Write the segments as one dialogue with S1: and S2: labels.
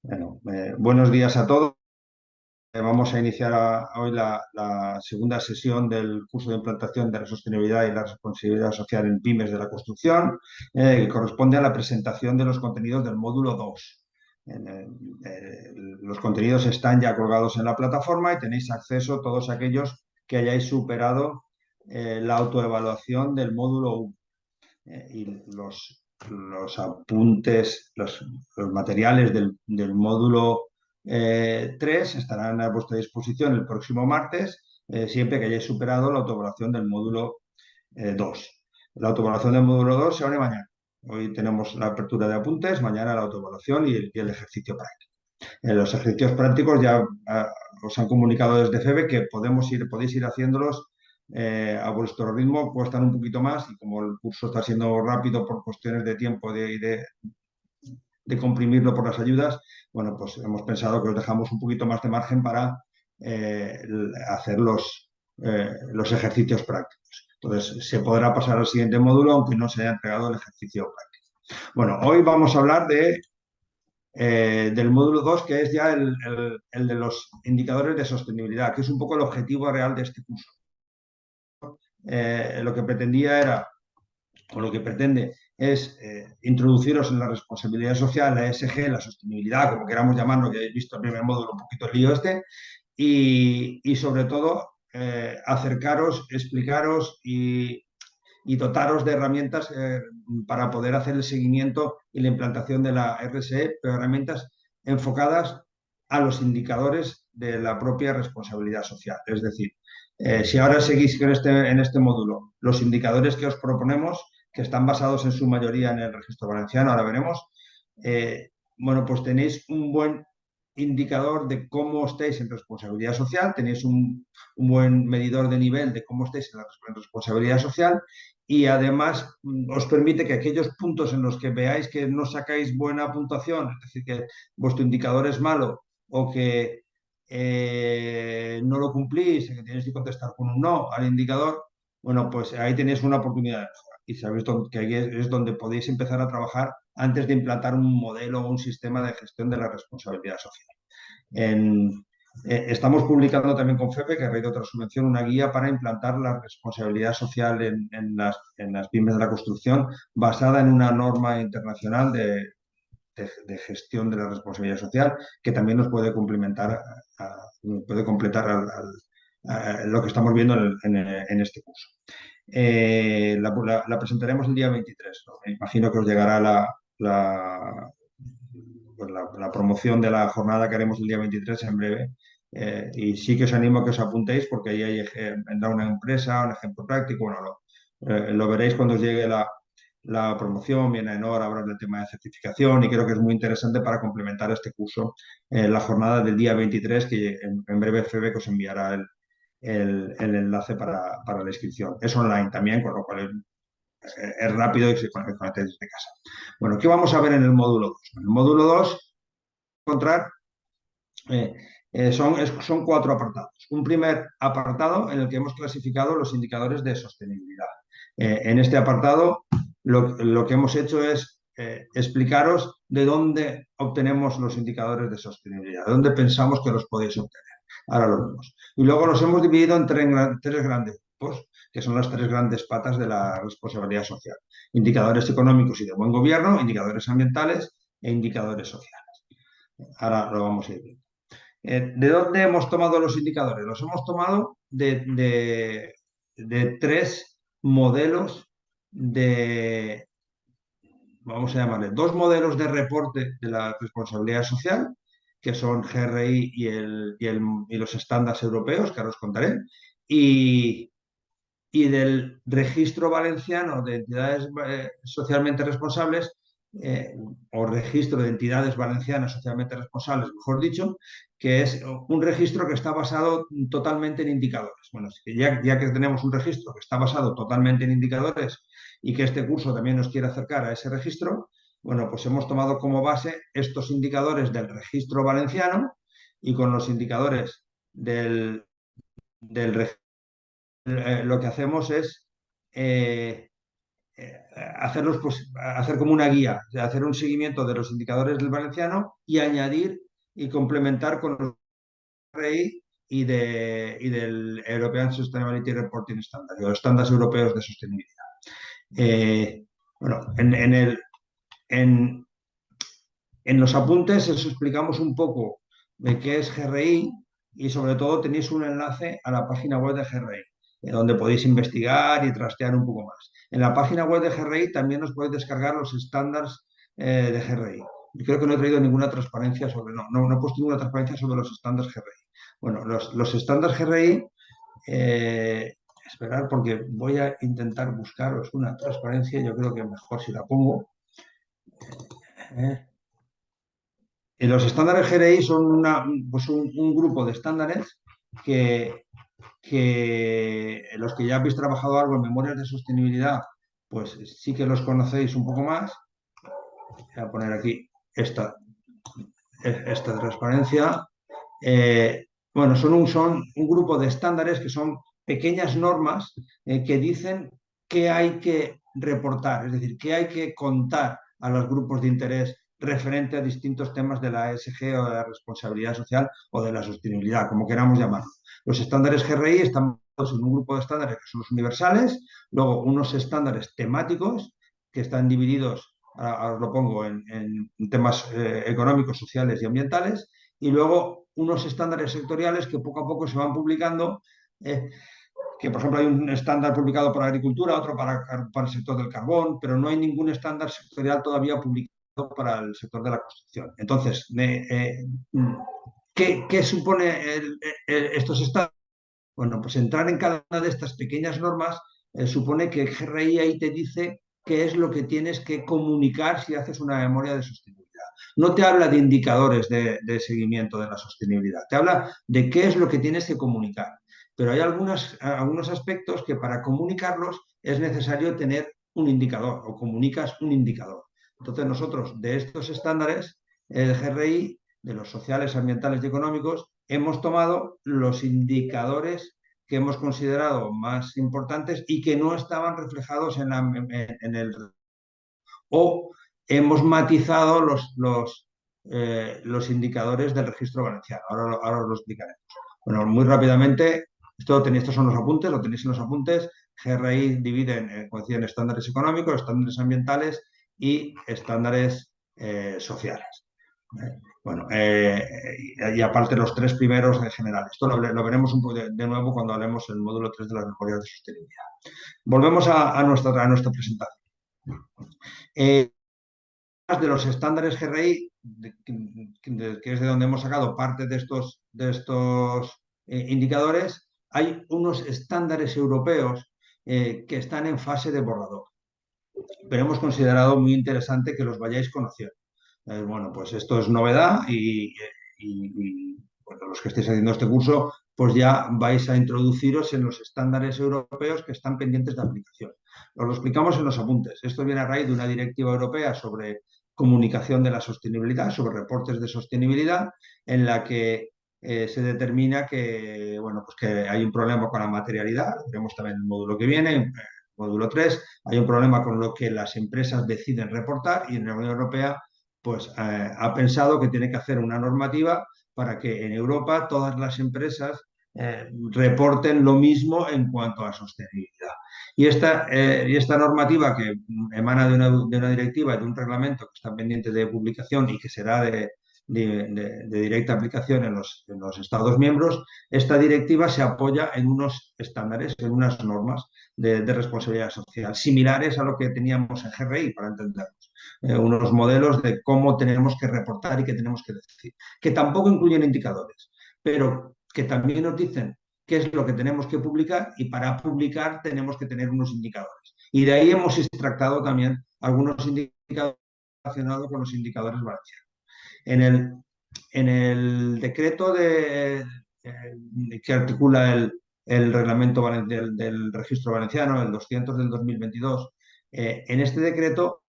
S1: Buenos días a todos. Vamos a iniciar hoy la segunda sesión del curso de implantación de la sostenibilidad y la responsabilidad social en pymes de la construcción, que corresponde a la presentación de los contenidos del módulo 2. Los contenidos están ya colgados en la plataforma y tenéis acceso todos aquellos que hayáis superado la autoevaluación del módulo 1. Y los apuntes, los materiales del módulo 3 estarán a vuestra disposición el próximo martes, siempre que hayáis superado la autoevaluación del módulo 2. La autoevaluación del módulo 2 se abre mañana. Hoy tenemos la apertura de apuntes, mañana la autoevaluación y el ejercicio práctico. En los ejercicios prácticos ya os han comunicado desde FEBE que podéis ir haciéndolos a vuestro ritmo, cuestan un poquito más y como el curso está siendo rápido por cuestiones de tiempo de comprimirlo por las ayudas, bueno, pues hemos pensado que os dejamos un poquito más de margen para hacer los ejercicios prácticos. Entonces, se podrá pasar al siguiente módulo aunque no se haya entregado el ejercicio práctico. Bueno, hoy vamos a hablar del módulo 2 que es ya el de los indicadores de sostenibilidad, que es un poco el objetivo real de este curso. Lo que pretendía era, o lo que pretende, es introduciros en la responsabilidad social, la ESG, la sostenibilidad, como queramos llamarlo, que habéis visto en el primer módulo, un poquito el lío este, y sobre todo acercaros, explicaros y dotaros de herramientas para poder hacer el seguimiento y la implantación de la RSE, pero herramientas enfocadas a los indicadores de la propia responsabilidad social. Es decir, si ahora seguís en este módulo los indicadores que os proponemos, que están basados en su mayoría en el registro valenciano, ahora veremos, bueno, pues tenéis un buen indicador de cómo estáis en responsabilidad social, tenéis un buen medidor de nivel de cómo estáis en la responsabilidad social y además os permite que aquellos puntos en los que veáis que no sacáis buena puntuación, es decir, que vuestro indicador es malo o que no lo cumplís, que tenéis que contestar con un no al indicador, bueno, pues ahí tenéis una oportunidad de mejora y sabéis que ahí es donde podéis empezar a trabajar antes de implantar un modelo o un sistema de gestión de la responsabilidad social. En, estamos publicando también con FEPE, que ha traído otra subvención, una guía para implantar la responsabilidad social en las pymes de la construcción, basada en una norma internacional de gestión de la responsabilidad social, que también nos puede complementar, puede completar a lo que estamos viendo en este curso. La presentaremos el día 23, ¿no? Me imagino que os llegará la promoción de la jornada que haremos el día 23 en breve. Y sí que os animo a que os apuntéis porque ahí vendrá una empresa, un ejemplo práctico. Bueno, lo veréis cuando os llegue la promoción, viene en hora, hablar del tema de certificación y creo que es muy interesante para complementar este curso, la jornada del día 23, que en breve FEBEC os enviará el enlace para la inscripción. Es online también, con lo cual es rápido y se conecta desde casa. Bueno, ¿qué vamos a ver en el módulo 2? En el módulo 2 encontrar son 4 apartados. Un primer apartado en el que hemos clasificado los indicadores de sostenibilidad. En este apartado lo que hemos hecho es explicaros de dónde obtenemos los indicadores de sostenibilidad, de dónde pensamos que los podéis obtener. Ahora lo vemos. Y luego los hemos dividido en tres grandes grupos, que son las 3 grandes patas de la responsabilidad social. Indicadores económicos y de buen gobierno, indicadores ambientales e indicadores sociales. Ahora lo vamos a ir viendo. ¿De dónde hemos tomado los indicadores? Los hemos tomado de 3 modelos vamos a llamarle, 2 modelos de reporte de la responsabilidad social, que son GRI y los estándares europeos, que ahora os contaré, y, y del registro valenciano de entidades socialmente responsables, o registro de entidades valencianas socialmente responsables, mejor dicho, que es un registro que está basado totalmente en indicadores. Bueno, ya que tenemos un registro que está basado totalmente en indicadores y que este curso también nos quiere acercar a ese registro, bueno, pues hemos tomado como base estos indicadores del registro valenciano y con los indicadores del registro lo que hacemos es hacerlos, pues, hacer como una guía, o sea, hacer un seguimiento de los indicadores del valenciano y añadir y complementar con los RI y del European Sustainability Reporting Standard, los estándares europeos de sostenibilidad. Bueno, en, en los apuntes os explicamos un poco de qué es GRI y sobre todo tenéis un enlace a la página web de GRI, donde podéis investigar y trastear un poco más. En la página web de GRI también os podéis descargar los estándares de GRI. Y creo que no he traído ninguna transparencia sobre, no he puesto ninguna transparencia sobre los estándares GRI. Bueno, los estándares GRI, esperar porque voy a intentar buscaros una transparencia, yo creo que mejor si la pongo. Eh, Y los estándares GRI son pues un grupo de estándares que, los que ya habéis trabajado algo en memorias de sostenibilidad, pues sí que los conocéis un poco más. Voy a poner aquí esta transparencia. Bueno, son un grupo de estándares que son pequeñas normas que dicen qué hay que reportar, es decir, qué hay que contar a los grupos de interés referente a distintos temas de la ESG o de la responsabilidad social o de la sostenibilidad, como queramos llamarlo. Los estándares GRI están basados en un grupo de estándares que son los universales, luego unos estándares temáticos que están divididos, ahora os lo pongo, en temas económicos, sociales y ambientales, y luego unos estándares sectoriales que poco a poco se van publicando, que por ejemplo hay un estándar publicado para agricultura, otro para el sector del carbón, pero no hay ningún estándar sectorial todavía publicado para el sector de la construcción. Entonces, ¿qué supone estos estándares? Bueno, pues entrar en cada una de estas pequeñas normas supone que el GRI ahí te dice qué es lo que tienes que comunicar si haces una memoria de sostenibilidad. No te habla de indicadores de seguimiento de la sostenibilidad, te habla de qué es lo que tienes que comunicar. Pero hay algunos aspectos que para comunicarlos es necesario tener un indicador o comunicas un indicador. Entonces nosotros de estos estándares, el GRI, de los sociales, ambientales y económicos, hemos tomado los indicadores que hemos considerado más importantes y que no estaban reflejados en el... O hemos matizado los indicadores del registro valenciano. Ahora os lo explicaremos. Bueno, muy rápidamente, estos son los apuntes, lo tenéis en los apuntes. GRI divide como decía, en estándares económicos, estándares ambientales y estándares sociales. Bueno, y aparte los tres primeros en general. Esto lo veremos un poco de nuevo cuando hablemos del módulo 3 de las memorias de sostenibilidad. Volvemos a nuestra presentación. De los estándares GRI, que es de donde hemos sacado parte de estos indicadores, hay unos estándares europeos que están en fase de borrador. Pero hemos considerado muy interesante que los vayáis conociendo. Bueno, pues esto es novedad y, bueno, los que estéis haciendo este curso, pues ya vais a introduciros en los estándares europeos que están pendientes de aplicación. Os lo explicamos en los apuntes. Esto viene a raíz de una directiva europea sobre comunicación de la sostenibilidad, sobre reportes de sostenibilidad, en la que se determina que, bueno, pues que hay un problema con la materialidad, lo veremos también en el módulo que viene, módulo 3, hay un problema con lo que las empresas deciden reportar y en la Unión Europea pues ha pensado que tiene que hacer una normativa para que en Europa todas las empresas reporten lo mismo en cuanto a sostenibilidad. Y esta normativa que emana de una directiva y de un reglamento que está pendiente de publicación y que será de directa aplicación en los Estados miembros, esta directiva se apoya en unos estándares, en unas normas de responsabilidad social, similares a lo que teníamos en GRI, para entendernos. Unos modelos de cómo tenemos que reportar y qué tenemos que decir, que tampoco incluyen indicadores, pero que también nos dicen qué es lo que tenemos que publicar y para publicar tenemos que tener unos indicadores. Y de ahí hemos extractado también algunos indicadores relacionados con los indicadores valencianos. En el decreto que articula el reglamento del registro valenciano, el 200 del 2022, en este decreto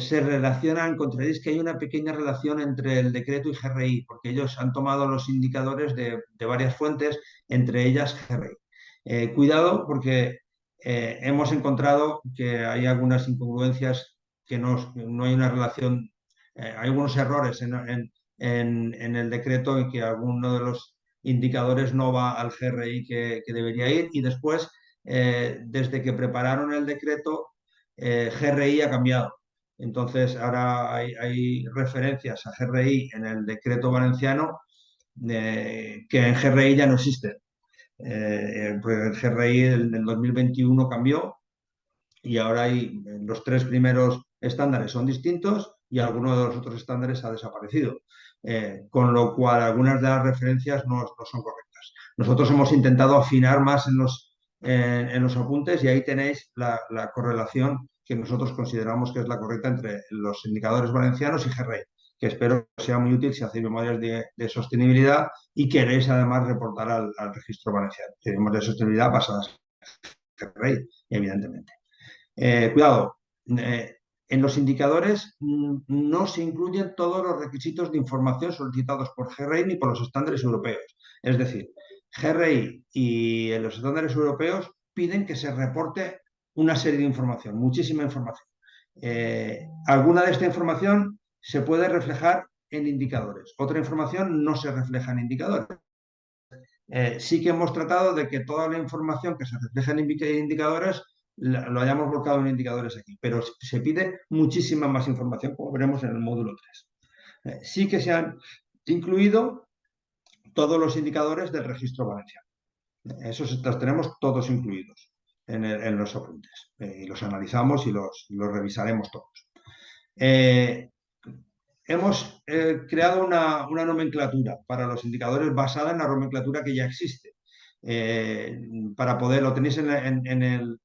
S1: se relacionan, encontraréis que hay una pequeña relación entre el decreto y GRI, porque ellos han tomado los indicadores de varias fuentes, entre ellas GRI. Cuidado porque hemos encontrado que hay algunas incongruencias, no hay una relación, hay algunos errores en el decreto en que alguno de los indicadores no va al GRI que debería ir y después, desde que prepararon el decreto, GRI ha cambiado. Entonces, ahora hay referencias a GRI en el decreto valenciano que en GRI ya no existen. Pues el GRI en el 2021 cambió y ahora los tres primeros estándares son distintos y alguno de los otros estándares ha desaparecido. Con lo cual algunas de las referencias no son correctas. Nosotros hemos intentado afinar más en los apuntes y ahí tenéis la correlación que nosotros consideramos que es la correcta entre los indicadores valencianos y GRI, que espero sea muy útil si hacéis memorias de sostenibilidad y queréis además reportar al registro valenciano. Tenemos de sostenibilidad basadas en GRI, evidentemente. Cuidado, en los indicadores no se incluyen todos los requisitos de información solicitados por GRI ni por los estándares europeos. Es decir, GRI y los estándares europeos piden que se reporte una serie de información, muchísima información. Alguna de esta información se puede reflejar en indicadores, otra información no se refleja en indicadores. Sí que hemos tratado de que toda la información que se refleja en indicadores lo hayamos volcado en indicadores aquí, pero se pide muchísima más información, como veremos en el módulo 3. Sí que se han incluido todos los indicadores del registro valenciano. Esos los tenemos todos incluidos en los apuntes. Y los analizamos y los revisaremos todos. Hemos creado una nomenclatura para los indicadores basada en la nomenclatura que ya existe. Para poder, lo tenéis en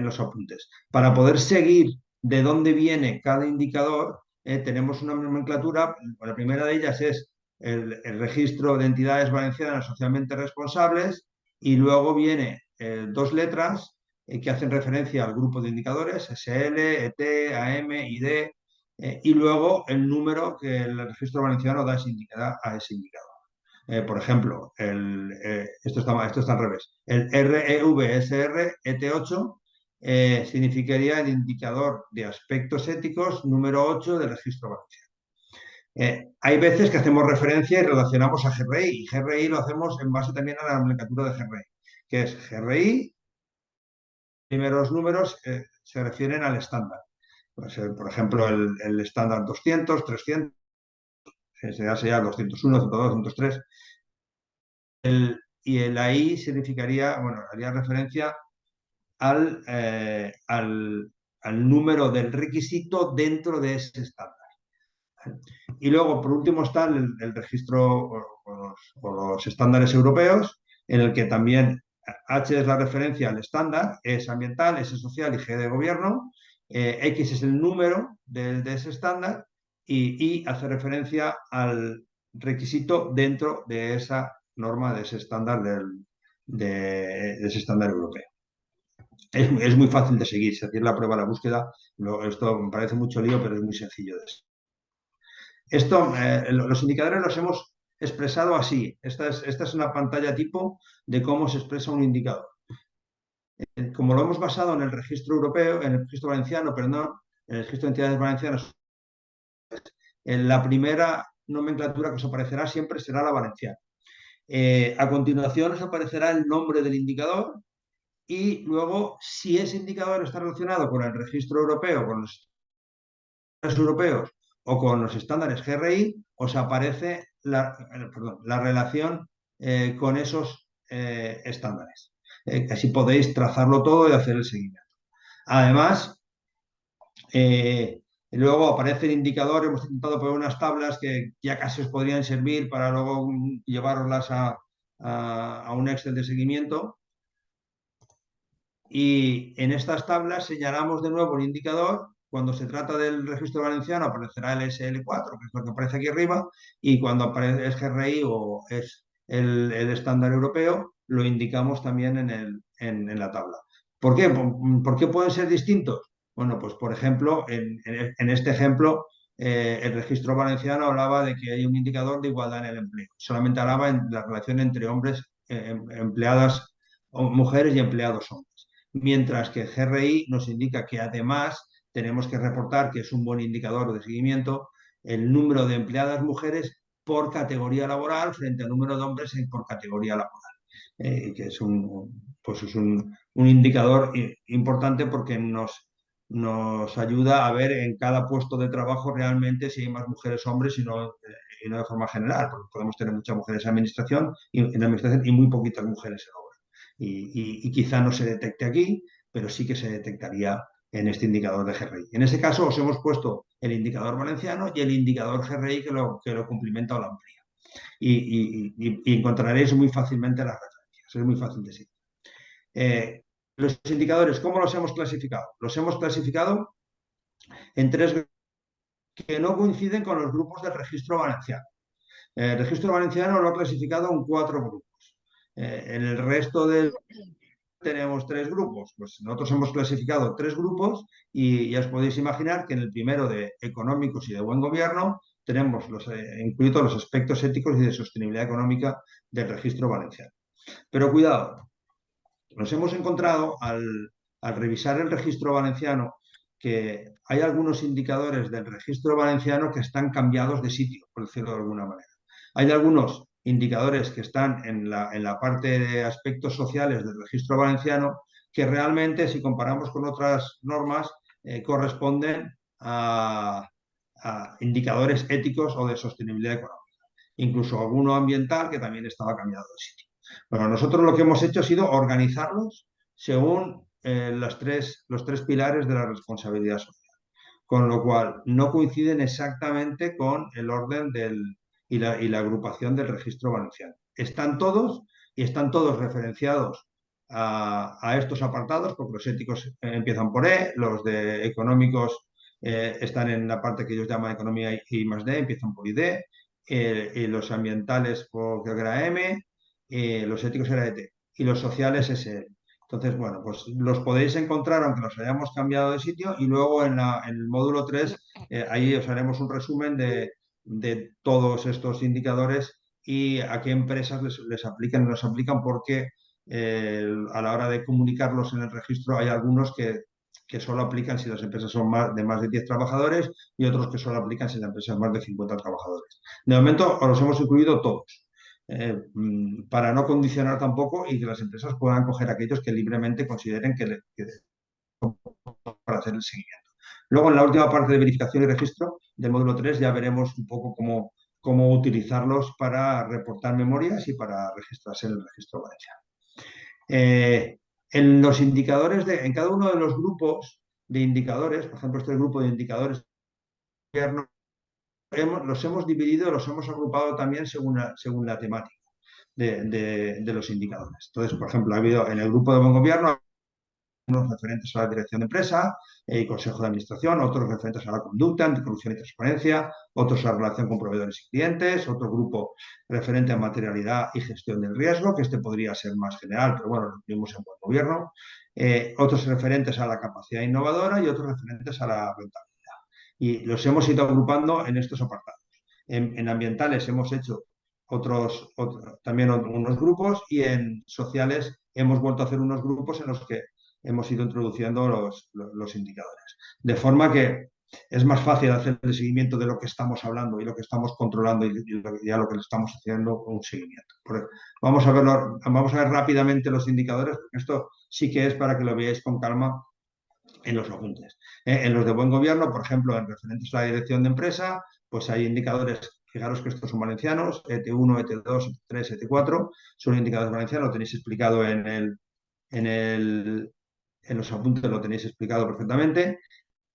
S1: los apuntes. Para poder seguir de dónde viene cada indicador, tenemos una nomenclatura. La primera de ellas es el registro de entidades valencianas socialmente responsables y luego viene dos letras que hacen referencia al grupo de indicadores, SL, ET, AM, ID, y luego el número que el registro valenciano da a ese indicador. Por ejemplo, esto está al revés. El REVSR ET8 significaría el indicador de aspectos éticos número 8 del registro valenciano. Hay veces que hacemos referencia y relacionamos a GRI, y GRI lo hacemos en base también a la nomenclatura de GRI, que es GRI, primeros números se refieren al estándar. Puede ser, por ejemplo, el estándar 200, 300, sería 201, 102, 203. Y el AI significaría, bueno, haría referencia al número del requisito dentro de ese estándar. Y luego, por último, está el registro o los estándares europeos, en el que también H es la referencia al estándar, E es ambiental, S es social y G de gobierno, X es el número de ese estándar y Y hace referencia al requisito dentro de esa norma, de ese estándar, de ese estándar europeo. Es muy fácil de seguir, si hacéis la prueba de la búsqueda, esto me parece mucho lío, pero es muy sencillo de los indicadores los hemos expresado así. Esta es una pantalla tipo de cómo se expresa un indicador. Como lo hemos basado en el registro europeo, en el registro valenciano, perdón, en el registro de entidades valencianas, en la primera nomenclatura que os aparecerá siempre será la valenciana. A continuación os aparecerá el nombre del indicador y luego, si ese indicador está relacionado con el registro europeo, con los europeos o con los estándares GRI, os aparece la relación con esos estándares. Así podéis trazarlo todo y hacer el seguimiento. Además, luego aparece el indicador. Hemos intentado poner unas tablas que ya casi os podrían servir para luego llevaroslas a un Excel de seguimiento. Y en estas tablas señalamos de nuevo el indicador. Cuando se trata del registro valenciano aparecerá el SL4, que es lo que aparece aquí arriba, y cuando aparece es GRI o es el estándar europeo, lo indicamos también en la tabla. ¿Por qué? ¿Por qué pueden ser distintos? Bueno, pues por ejemplo, en este ejemplo, el registro valenciano hablaba de que hay un indicador de igualdad en el empleo. Solamente hablaba en la relación entre hombres, empleadas mujeres y empleados hombres. mientras que GRI nos indica que además tenemos que reportar, que es un buen indicador de seguimiento, el número de empleadas mujeres por categoría laboral frente al número de hombres por categoría laboral, que es pues es un indicador importante porque nos ayuda a ver en cada puesto de trabajo realmente si hay más mujeres o hombres y no de forma general, porque podemos tener muchas mujeres en administración y muy poquitas mujeres en obra. Y quizá no se detecte aquí, pero sí que se detectaría en este indicador de GRI. En este caso os hemos puesto el indicador valenciano y el indicador GRI que lo complementa o lo amplía. Y encontraréis muy fácilmente las referencias. Es muy fácil de seguir. Los indicadores, ¿cómo los hemos clasificado? Los hemos clasificado en tres que no coinciden con los grupos del registro valenciano. El registro valenciano lo ha clasificado en cuatro grupos. En el resto tenemos tres grupos. Pues nosotros hemos clasificado tres grupos y ya os podéis imaginar que en el primero de económicos y de buen gobierno tenemos incluidos los aspectos éticos y de sostenibilidad económica del registro valenciano. Pero cuidado, nos hemos encontrado al revisar el registro valenciano que hay algunos indicadores del registro valenciano que están cambiados de sitio, por decirlo de alguna manera. Hay algunos indicadores que están en la parte de aspectos sociales del registro valenciano que realmente, si comparamos con otras normas, corresponden a indicadores éticos o de sostenibilidad económica. Incluso alguno ambiental que también estaba cambiado de sitio. Bueno, nosotros lo que hemos hecho ha sido organizarlos según los tres pilares de la responsabilidad social, con lo cual no coinciden exactamente con el orden y la agrupación del registro valenciano. Están todos y están todos referenciados a estos apartados, porque los éticos empiezan por E, los de económicos están en la parte que ellos llaman economía I más D, empiezan por ID, y los ambientales por que era M, los éticos era ET y los sociales SL. Entonces, bueno, pues los podéis encontrar aunque los hayamos cambiado de sitio y luego en el módulo 3 ahí os haremos un resumen de todos estos indicadores y a qué empresas les aplican y no les aplican porque a la hora de comunicarlos en el registro hay algunos que solo aplican si las empresas son de más de 10 trabajadores y otros que solo aplican si la empresa es más de 50 trabajadores. De momento os los hemos incluido todos. Para no condicionar tampoco y que las empresas puedan coger aquellos que libremente consideren que para hacer el seguimiento. Luego, en la última parte de verificación y registro del módulo 3 ya veremos un poco cómo utilizarlos para reportar memorias y para registrarse en el registro valenciano. En los indicadores, en cada uno de los grupos de indicadores, por ejemplo, este grupo de indicadores los hemos dividido, los hemos agrupado también según la temática de los indicadores. Entonces, por ejemplo, ha habido en el grupo de buen gobierno unos referentes a la dirección de empresa y consejo de administración, otros referentes a la conducta, anticorrupción y transparencia, otros a la relación con proveedores y clientes, otro grupo referente a materialidad y gestión del riesgo, que este podría ser más general, pero bueno, lo vimos en buen gobierno, otros referentes a la capacidad innovadora y otros referentes a la rentabilidad. Y los hemos ido agrupando en estos apartados. En ambientales hemos hecho también unos grupos y en sociales hemos vuelto a hacer unos grupos en los que hemos ido introduciendo los indicadores. De forma que es más fácil hacer el seguimiento de lo que estamos hablando y lo que estamos controlando y a lo que le estamos haciendo un seguimiento. Vamos a ver rápidamente los indicadores, porque esto sí que es para que lo veáis con calma en los apuntes. En los de buen gobierno, por ejemplo, en referentes a la dirección de empresa, pues hay indicadores, fijaros que estos son valencianos, ET1, ET2, ET3, ET4, son indicadores valencianos, lo tenéis explicado en los apuntes, lo tenéis explicado perfectamente.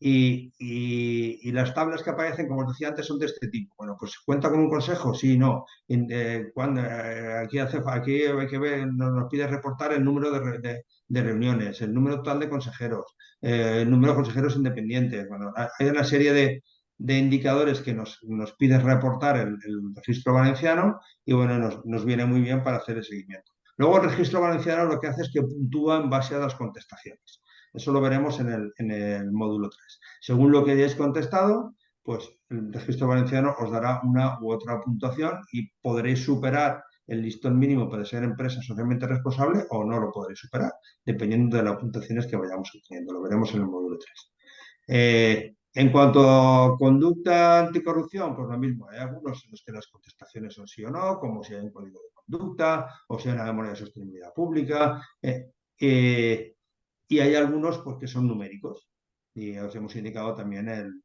S1: Y las tablas que aparecen, como os decía antes, son de este tipo. Bueno, pues ¿cuenta con un consejo? Sí, no. Aquí hay que ver, nos pide reportar el número de reuniones, el número total de consejeros, el número de consejeros independientes. Bueno, hay una serie de indicadores que nos pide reportar el registro valenciano y bueno, nos viene muy bien para hacer el seguimiento. Luego el registro valenciano lo que hace es que puntúa en base a las contestaciones. Eso lo veremos en el módulo 3. Según lo que hayáis contestado, pues el registro valenciano os dará una u otra puntuación y podréis superar el listón mínimo para ser empresa socialmente responsable o no lo podréis superar, dependiendo de las puntuaciones que vayamos obteniendo. Lo veremos en el módulo 3. En cuanto a conducta anticorrupción, pues lo mismo. Hay algunos en los que las contestaciones son sí o no, como si hay un código de conducta o si hay una memoria de sostenibilidad pública. Y hay algunos pues, que son numéricos. Y os hemos indicado también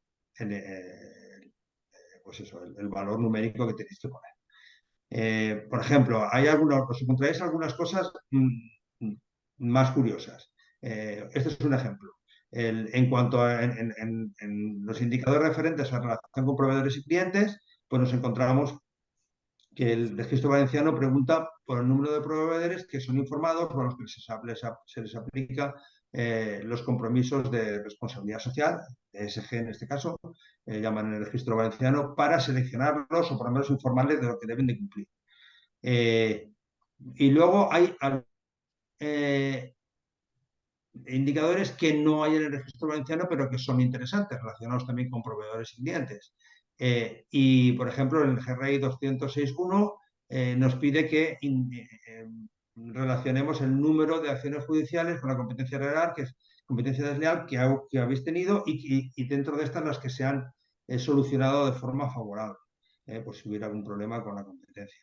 S1: pues eso, el valor numérico que tenéis que poner. Por ejemplo, os encontraréis algunas cosas más curiosas. Este es un ejemplo. En cuanto a en los indicadores referentes a la relación con proveedores y clientes, pues nos encontramos que el registro valenciano pregunta por el número de proveedores que son informados o a los que se les aplica los compromisos de responsabilidad social, ESG en este caso, llaman en el registro valenciano, para seleccionarlos o por lo menos informarles de lo que deben de cumplir. Y luego hay eh, indicadores que no hay en el registro valenciano, pero que son interesantes, relacionados también con proveedores y clientes. Y, por ejemplo, el GRI 206.1 nos pide que relacionemos el número de acciones judiciales con la competencia legal, que es competencia desleal que habéis tenido y dentro de estas las que se han solucionado de forma favorable, pues si hubiera algún problema con la competencia.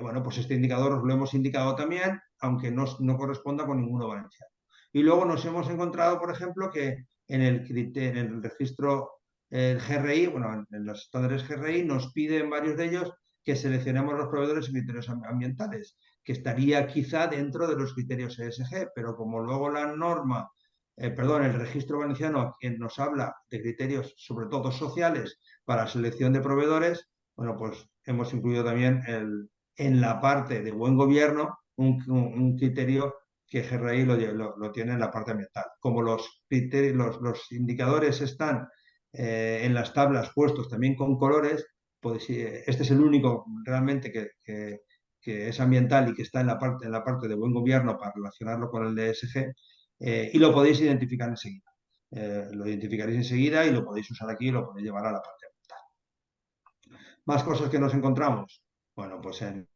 S1: Bueno, pues este indicador os lo hemos indicado también, aunque no corresponda con ninguno valenciano. Y luego nos hemos encontrado, por ejemplo, que en el registro GRI, bueno, en los estándares GRI, nos piden varios de ellos que seleccionemos los proveedores y criterios ambientales, que estaría quizá dentro de los criterios ESG, pero como luego la norma, perdón, el registro valenciano nos habla de criterios, sobre todo sociales, para selección de proveedores, bueno, pues hemos incluido también en la parte de buen gobierno un criterio que GRI lo tiene en la parte ambiental. Como los criterios, los indicadores están en las tablas puestos también con colores, pues este es el único realmente que es ambiental y que está en la parte de buen gobierno para relacionarlo con el DSG y lo podéis identificar enseguida. Lo identificaréis enseguida y lo podéis usar aquí y lo podéis llevar a la parte ambiental. Más cosas que nos encontramos. Bueno, pues en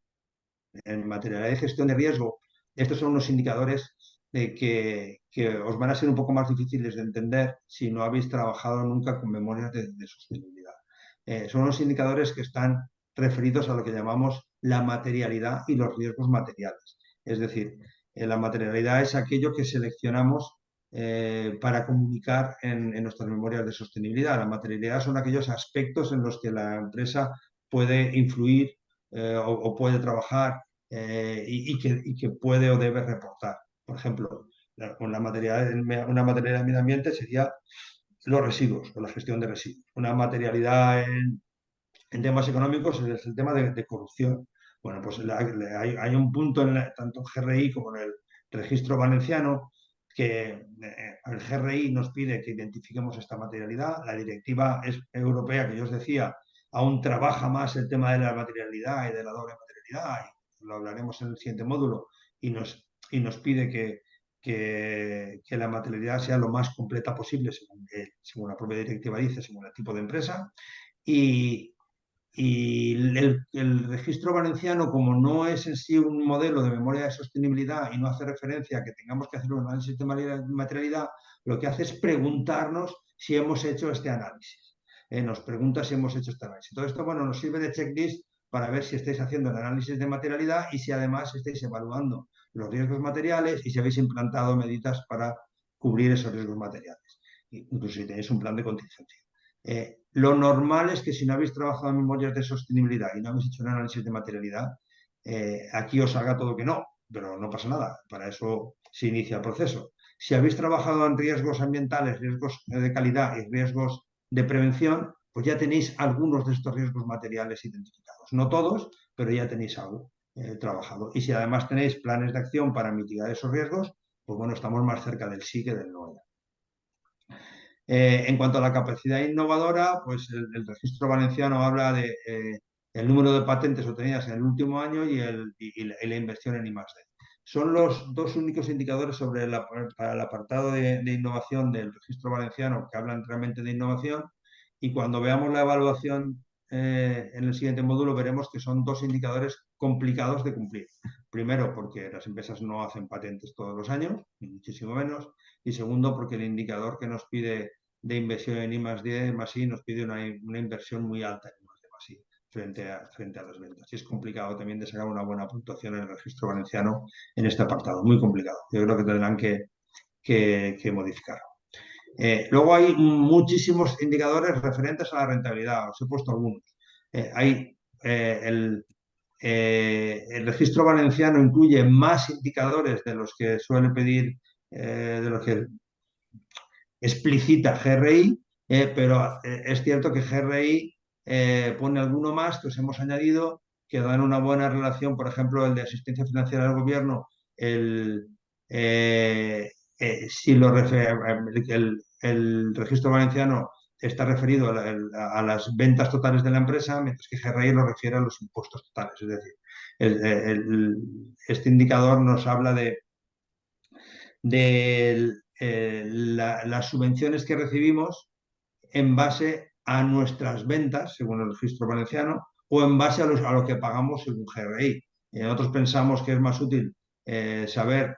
S1: materialidad de gestión de riesgo, estos son unos indicadores que os van a ser un poco más difíciles de entender si no habéis trabajado nunca con memorias de sostenibilidad. Son unos indicadores que están referidos a lo que llamamos la materialidad y los riesgos materiales. Es decir, la materialidad es aquello que seleccionamos para comunicar en nuestras memorias de sostenibilidad. La materialidad son aquellos aspectos en los que la empresa puede influir o puede trabajar y que puede o debe reportar. Por ejemplo, una materialidad de medio ambiente sería los residuos o la gestión de residuos. Una materialidad en temas económicos es el tema de corrupción. Bueno, pues hay un punto tanto en GRI como en el registro valenciano que el GRI nos pide que identifiquemos esta materialidad. La directiva europea que yo os decía aún trabaja más el tema de la materialidad y de la doble materialidad, y lo hablaremos en el siguiente módulo, y nos pide que la materialidad sea lo más completa posible, según la propia directiva dice, según el tipo de empresa. Y, y el registro valenciano, como no es en sí un modelo de memoria de sostenibilidad y no hace referencia a que tengamos que hacer un análisis de materialidad, lo que hace es preguntarnos si hemos hecho este análisis. Nos pregunta si hemos hecho este análisis. Todo esto, bueno, nos sirve de checklist para ver si estáis haciendo el análisis de materialidad y si además estáis evaluando los riesgos materiales y si habéis implantado medidas para cubrir esos riesgos materiales. Incluso si tenéis un plan de contingencia. Lo normal es que si no habéis trabajado en memorias de sostenibilidad y no habéis hecho un análisis de materialidad, aquí os salga todo que no, pero no pasa nada. Para eso se inicia el proceso. Si habéis trabajado en riesgos ambientales, riesgos de calidad y riesgos de prevención, pues ya tenéis algunos de estos riesgos materiales identificados. No todos, pero ya tenéis algo trabajado. Y si además tenéis planes de acción para mitigar esos riesgos, pues bueno, estamos más cerca del sí que del no. En cuanto a la capacidad innovadora, pues el registro valenciano habla de el número de patentes obtenidas en el último año y la inversión en I+D. Son los dos únicos indicadores para el apartado de innovación del registro valenciano que hablan realmente de innovación, y cuando veamos la evaluación en el siguiente módulo veremos que son dos indicadores complicados de cumplir. Primero, porque las empresas no hacen patentes todos los años, ni muchísimo menos. Y segundo, porque el indicador que nos pide de inversión en I+D, más I, nos pide una inversión muy alta en I+D, más I, frente a las ventas. Y es complicado también de sacar una buena puntuación en el registro valenciano en este apartado, muy complicado. Yo creo que tendrán que modificarlo. Luego hay muchísimos indicadores referentes a la rentabilidad, os he puesto algunos. Hay el registro valenciano incluye más indicadores de los que suele pedir, de los que explicita GRI, pero es cierto que GRI pone alguno más que os hemos añadido que dan una buena relación, por ejemplo, el de asistencia financiera del gobierno, el, eh, si lo el registro valenciano está referido a las ventas totales de la empresa, mientras que GRI lo refiere a los impuestos totales. Es decir, este indicador nos habla de las subvenciones que recibimos en base a nuestras ventas, según el registro valenciano, o en base a lo que pagamos según GRI. Nosotros pensamos que es más útil saber,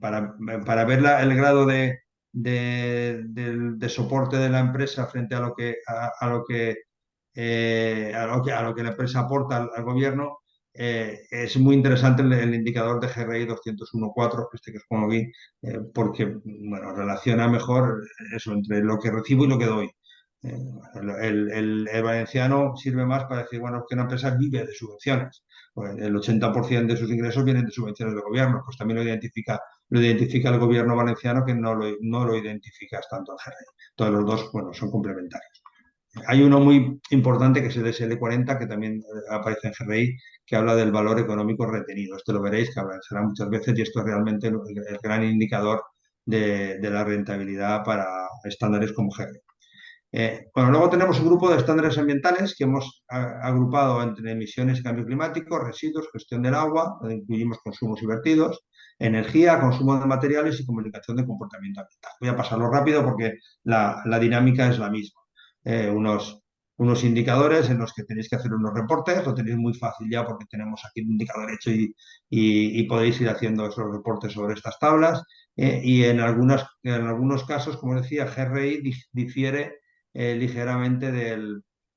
S1: para ver el grado de soporte de la empresa frente a lo que la empresa aporta al gobierno. Es muy interesante el indicador de GRI 201.4, este que os pongo aquí, porque bueno, relaciona mejor eso entre lo que recibo y lo que doy. Eh, el valenciano sirve más para decir, bueno, que una empresa vive de subvenciones. Pues el 80% de sus ingresos vienen de subvenciones del gobierno, pues también lo identifica el gobierno valenciano, que no lo identificas tanto en GRI. Todos los dos, bueno, son complementarios. Hay uno muy importante que es el SL40, que también aparece en GRI, que habla del valor económico retenido. Esto lo veréis, que aparecerá muchas veces, y esto es realmente el gran indicador de la rentabilidad para estándares como GRI. Bueno, luego tenemos un grupo de estándares ambientales que hemos agrupado entre emisiones y cambio climático, residuos, gestión del agua, donde incluimos consumos y vertidos, energía, consumo de materiales y comunicación de comportamiento ambiental. Voy a pasarlo rápido porque la dinámica es la misma. Unos indicadores en los que tenéis que hacer unos reportes, lo tenéis muy fácil ya porque tenemos aquí un indicador hecho y podéis ir haciendo esos reportes sobre estas tablas. Y en algunos casos, como decía, GRI difiere ligeramente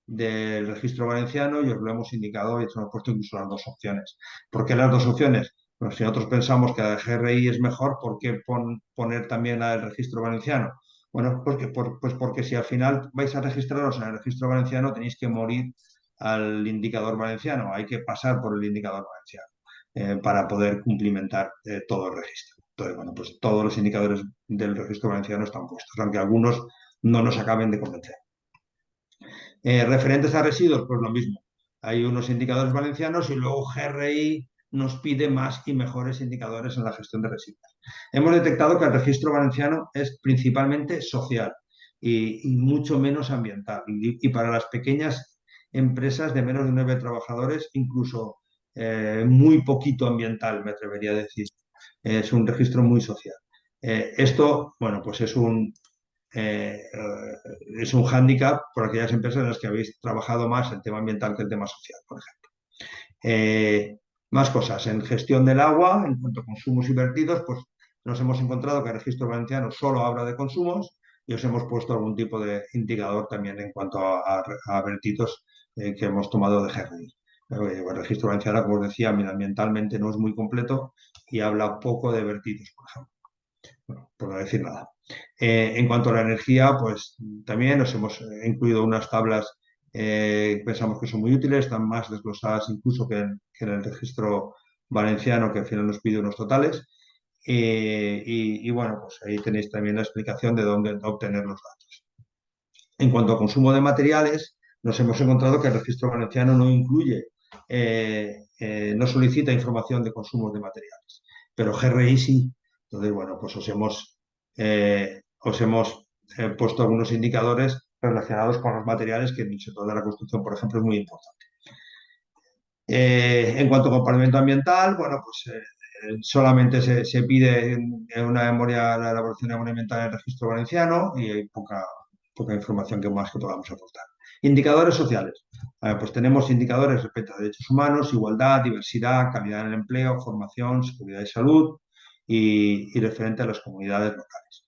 S1: del registro valenciano, y os lo hemos indicado y os hemos puesto incluso las dos opciones. ¿Por qué las dos opciones? Pues si nosotros pensamos que la GRI es mejor, ¿por qué poner también el registro valenciano? Bueno, pues porque si al final vais a registraros en el registro valenciano, tenéis que morir al indicador valenciano, hay que pasar por el indicador valenciano para poder cumplimentar todo el registro. Entonces, bueno, pues todos los indicadores del registro valenciano están puestos, aunque algunos no nos acaben de convencer. Referentes a residuos, pues lo mismo. Hay unos indicadores valencianos y luego GRI nos pide más y mejores indicadores en la gestión de residuos. Hemos detectado que el registro valenciano es principalmente social y mucho menos ambiental. Y para las pequeñas empresas de menos de 9 trabajadores, incluso muy poquito ambiental, me atrevería a decir. Es un registro muy social. Esto, bueno, pues eh, es un hándicap por aquellas empresas en las que habéis trabajado más el tema ambiental que el tema social, por ejemplo. Más cosas. En gestión del agua, en cuanto a consumos y vertidos, pues nos hemos encontrado que el registro valenciano solo habla de consumos y os hemos puesto algún tipo de indicador también en cuanto a vertidos que hemos tomado de GRI. El registro valenciano, como os decía, ambientalmente no es muy completo y habla poco de vertidos, por ejemplo. Bueno, por no decir nada. En cuanto a la energía, pues también nos hemos incluido unas tablas que pensamos que son muy útiles, están más desglosadas incluso que en el registro valenciano, que al final nos pide unos totales. Y bueno, pues ahí tenéis también la explicación de dónde obtener los datos. En cuanto a consumo de materiales, nos hemos encontrado que el registro valenciano no incluye, no solicita información de consumos de materiales, pero GRI sí. Entonces, bueno, pues os hemos puesto algunos indicadores relacionados con los materiales, que en el sector de la construcción, por ejemplo, es muy importante. En cuanto a comportamiento ambiental, bueno, pues solamente se pide una memoria, la elaboración de memoria ambiental en el registro valenciano, y hay poca información que más que podamos aportar. Indicadores sociales. Pues tenemos indicadores respecto a derechos humanos, igualdad, diversidad, calidad en el empleo, formación, seguridad y salud y referente a las comunidades locales.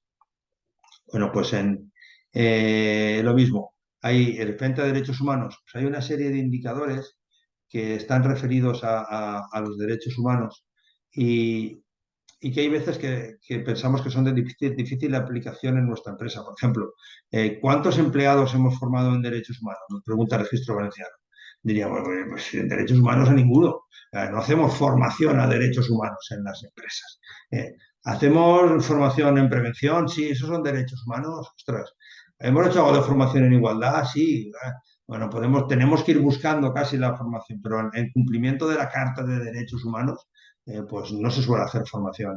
S1: Bueno, pues en lo mismo, hay referente a derechos humanos, pues hay una serie de indicadores que están referidos a los derechos humanos y, y que hay veces que pensamos que son de difícil aplicación en nuestra empresa. Por ejemplo, ¿cuántos empleados hemos formado en derechos humanos? Nos pregunta el Registro Valenciano. Diríamos, pues en derechos humanos a ninguno. No hacemos formación a derechos humanos en las empresas. ¿Hacemos formación en prevención? Sí, esos son derechos humanos. Ostras, ¿hemos hecho algo de formación en igualdad? Sí. Bueno, tenemos que ir buscando casi la formación, pero en cumplimiento de la Carta de Derechos Humanos, pues no se suele hacer formación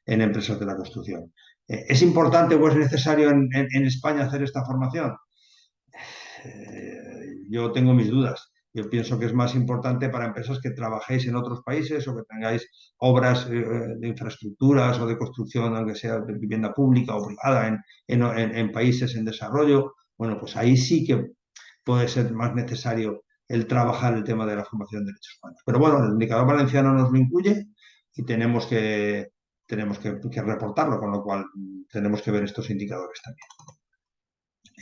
S1: en empresas de la construcción. ¿Es importante o es necesario en España hacer esta formación? Yo tengo mis dudas. Yo pienso que es más importante para empresas que trabajéis en otros países o que tengáis obras de infraestructuras o de construcción, aunque sea de vivienda pública o privada en países en desarrollo. Bueno, pues ahí sí que puede ser más necesario el trabajar el tema de la formación de derechos humanos. Pero bueno, el indicador valenciano nos lo incluye y tenemos que reportarlo, con lo cual tenemos que ver estos indicadores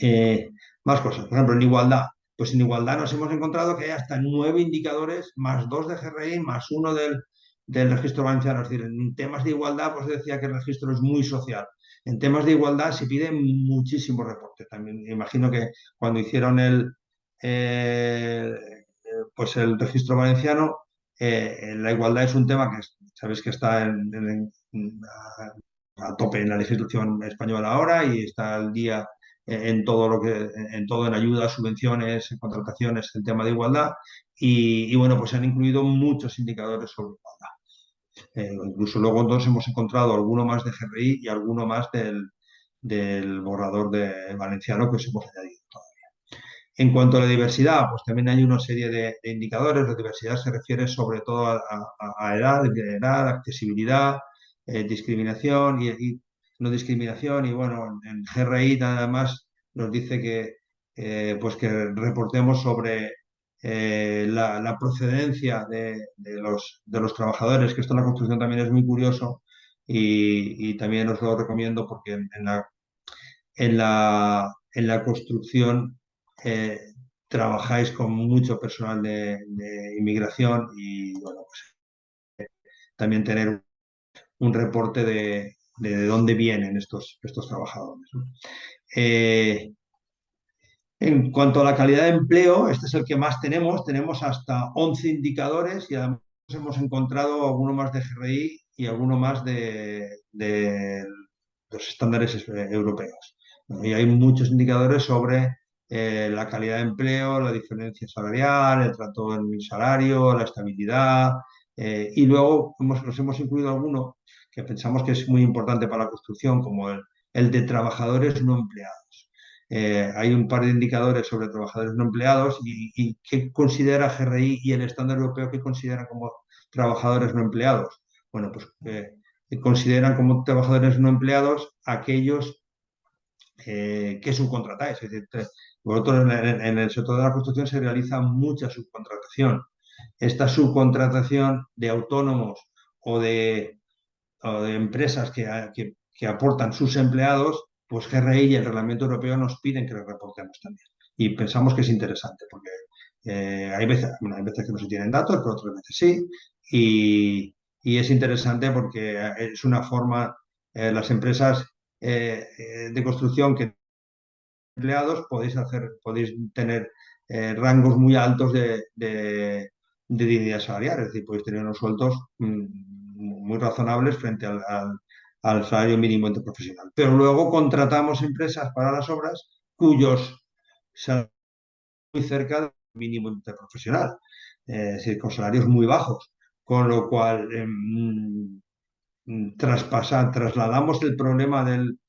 S1: también. Más cosas, por ejemplo, en igualdad. Pues en igualdad nos hemos encontrado que hay hasta 9 indicadores, más 2 de GRI, más uno del registro valenciano. Es decir, en temas de igualdad, pues decía que el registro es muy social. En temas de igualdad se pide muchísimo reporte. También imagino que cuando hicieron eh, pues el registro valenciano, la igualdad es un tema que sabéis que está a tope en la legislación española ahora y está al día en todo en ayudas, subvenciones, en contrataciones, el tema de igualdad. Y bueno, pues se han incluido muchos indicadores sobre igualdad. Incluso luego entonces hemos encontrado alguno más de GRI y alguno más del borrador de valenciano que os hemos añadido. En cuanto a la diversidad, pues también hay una serie de indicadores. La diversidad se refiere sobre todo a edad, accesibilidad, discriminación y no discriminación. Y bueno, en GRI nada más nos dice pues que reportemos sobre la procedencia de los trabajadores, que esto en la construcción también es muy curioso y también os lo recomiendo porque en la construcción eh, trabajáis con mucho personal de inmigración y bueno, pues también tener un reporte de dónde vienen estos trabajadores, ¿no? En cuanto a la calidad de empleo, este es el que más tenemos hasta 11 indicadores y además hemos encontrado alguno más de GRI y alguno más de los estándares europeos. Y hay muchos indicadores sobre la calidad de empleo, la diferencia salarial, el trato en el salario, la estabilidad. Y luego nos hemos incluido alguno que pensamos que es muy importante para la construcción, como el de trabajadores no empleados. Hay un par de indicadores sobre trabajadores no empleados y qué considera GRI y el estándar europeo que consideran como trabajadores no empleados. Bueno, pues consideran como trabajadores no empleados aquellos que subcontratáis. Es decir, vosotros en el sector de la construcción se realiza mucha subcontratación. Esta subcontratación de autónomos o de empresas que aportan sus empleados, pues GRI y el Reglamento Europeo nos piden que les reportemos también. Y pensamos que es interesante porque hay veces que no se tienen datos, pero otras veces sí. Y es interesante porque es una forma, las empresas de construcción que empleados podéis tener rangos muy altos de dignidad salarial, es decir, podéis tener unos sueldos muy razonables frente al salario mínimo interprofesional. Pero luego contratamos empresas para las obras cuyos salarios muy cerca del mínimo interprofesional, es decir, con salarios muy bajos, con lo cual trasladamos el problema del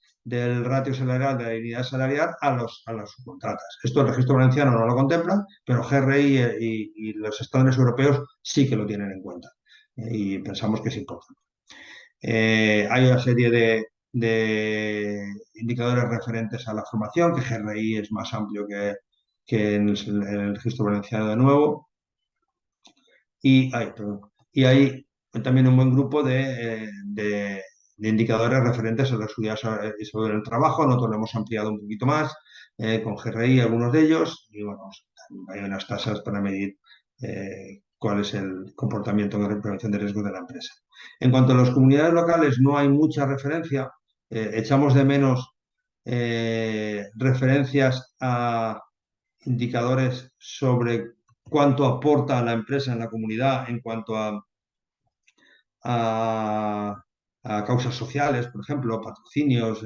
S1: ratio salarial, de la dignidad salarial a las subcontratas. Esto el registro valenciano no lo contempla, pero GRI y los estándares europeos sí que lo tienen en cuenta y pensamos que es importante. Hay una serie de indicadores referentes a la formación, que GRI es más amplio que en el registro valenciano de nuevo. Y hay también un buen grupo de indicadores referentes a la seguridad sobre el trabajo. Nosotros lo hemos ampliado un poquito más con GRI, algunos de ellos, y bueno, hay unas tasas para medir cuál es el comportamiento en la prevención de riesgos de la empresa. En cuanto a las comunidades locales, no hay mucha referencia. Echamos de menos referencias a indicadores sobre cuánto aporta la empresa en la comunidad en cuanto a, a causas sociales, por ejemplo, patrocinios,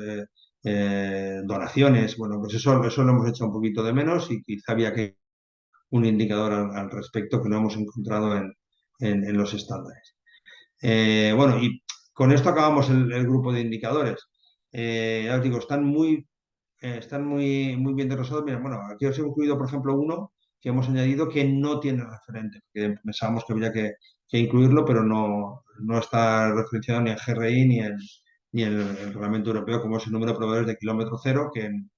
S1: donaciones. Bueno, pues eso lo hemos hecho un poquito de menos y quizá había que un indicador al respecto que no hemos encontrado en los estándares. Bueno, y con esto acabamos el grupo de indicadores. Ya os digo, están muy bien desarrollados. Mira, bueno, aquí os he incluido, por ejemplo, uno que hemos añadido que no tiene referente, porque pensábamos que habría que incluirlo, pero no está referenciado ni en GRI ni en el Reglamento Europeo, como es el número de proveedores de kilómetro cero, que en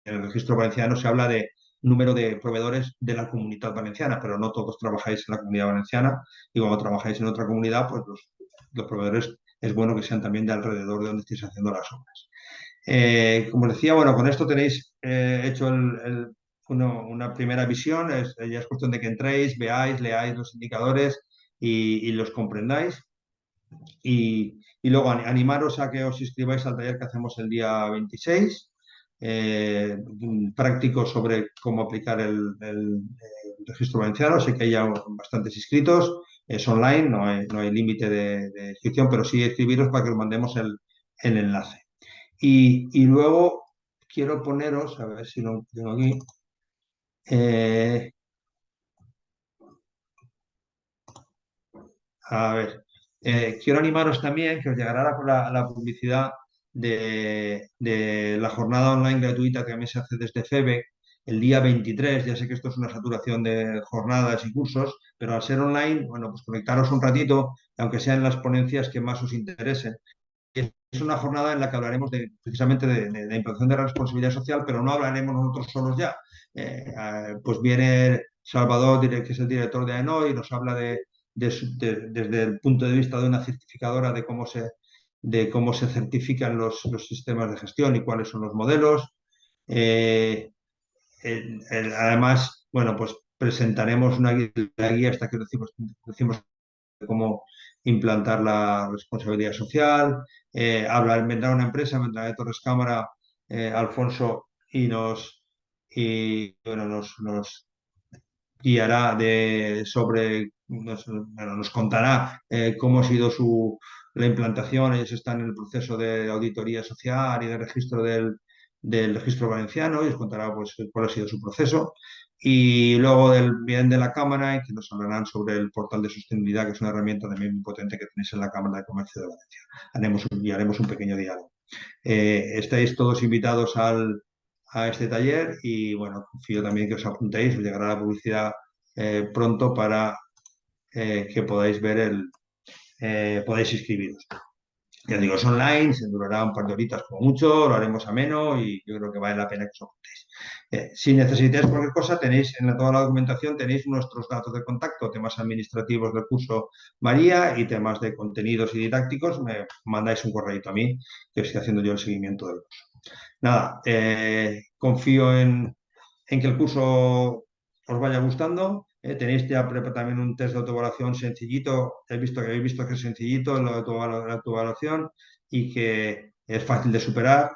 S1: el registro valenciano se habla de número de proveedores de la comunidad valenciana, pero no todos trabajáis en la comunidad valenciana y cuando trabajáis en otra comunidad, pues los proveedores es bueno que sean también de alrededor de donde estéis haciendo las obras. Como decía, bueno, con esto tenéis hecho una primera visión, ya es cuestión de que entréis, veáis, leáis los indicadores y los comprendáis. Y luego animaros a que os inscribáis al taller que hacemos el día 26, práctico sobre cómo aplicar el registro valenciano. Sé que hay ya bastantes inscritos, es online, no hay límite de inscripción, pero sí escribiros para que os mandemos el enlace. Y luego quiero poneros, a ver si lo tengo aquí, eh, a ver, quiero animaros también que os llegará la publicidad de la jornada online gratuita que también se hace desde FEBE el día 23. Ya sé que esto es una saturación de jornadas y cursos, pero al ser online, bueno, pues conectaros un ratito, aunque sean las ponencias que más os interesen. Es una jornada en la que hablaremos precisamente de implantación de la responsabilidad social, pero no hablaremos nosotros solos ya. Pues viene Salvador, que es el director de AENOR, y nos habla desde el punto de vista de una certificadora de cómo se certifican los sistemas de gestión y cuáles son los modelos. Eh, Además, bueno, pues presentaremos la guía esta que decimos cómo implantar la responsabilidad social. Vendrá una empresa, vendrá de Torres Cámara, Alfonso, bueno, nos guiará bueno, nos contará cómo ha sido la implantación. Ellos están en el proceso de auditoría social y de registro del registro valenciano y os contará pues, cuál ha sido su proceso. Y luego bien de la Cámara, y que nos hablarán sobre el portal de sostenibilidad, que es una herramienta también muy potente que tenéis en la Cámara de Comercio de Valencia. Haremos un pequeño diálogo. Estáis todos invitados a este taller y bueno, confío también que os apuntéis, os llegará la publicidad pronto para que podáis inscribiros. Ya digo, es online, se durará un par de horitas como mucho, lo haremos ameno y yo creo que vale la pena que os apuntéis. Si necesitáis cualquier cosa, tenéis en toda la documentación tenéis nuestros datos de contacto, temas administrativos del curso María y temas de contenidos y didácticos, me mandáis un correo a mí que estoy haciendo yo el seguimiento del curso. Nada, confío en que el curso os vaya gustando. Tenéis ya también un test de autoevaluación sencillito. Habéis visto que es sencillito la autoevaluación y que es fácil de superar.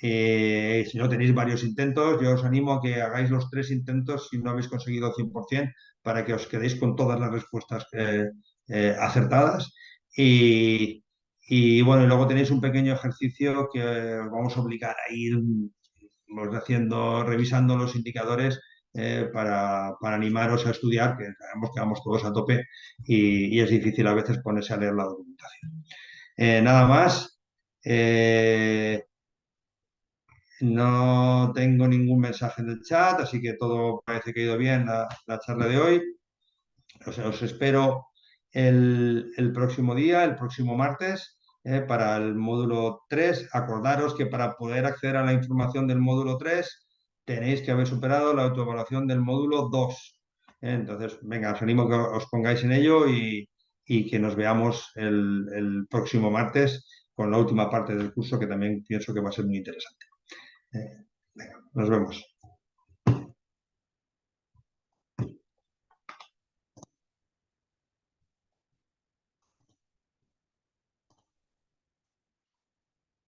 S1: Si no tenéis varios intentos, yo os animo a que hagáis los 3 intentos si no habéis conseguido 100% para que os quedéis con todas las respuestas acertadas. Y bueno, y luego tenéis un pequeño ejercicio que os vamos a obligar a ir revisando los indicadores para animaros a estudiar, que sabemos que vamos todos a tope y es difícil a veces ponerse a leer la documentación. Nada más. No tengo ningún mensaje en el chat, así que todo parece que ha ido bien la charla de hoy. Os espero el próximo día, el próximo martes, para el módulo 3. Acordaros que para poder acceder a la información del módulo 3 tenéis que haber superado la autoevaluación del módulo 2. Entonces, venga, os animo a que os pongáis en ello y que nos veamos el próximo martes con la última parte del curso que también pienso que va a ser muy interesante. Venga, nos vemos.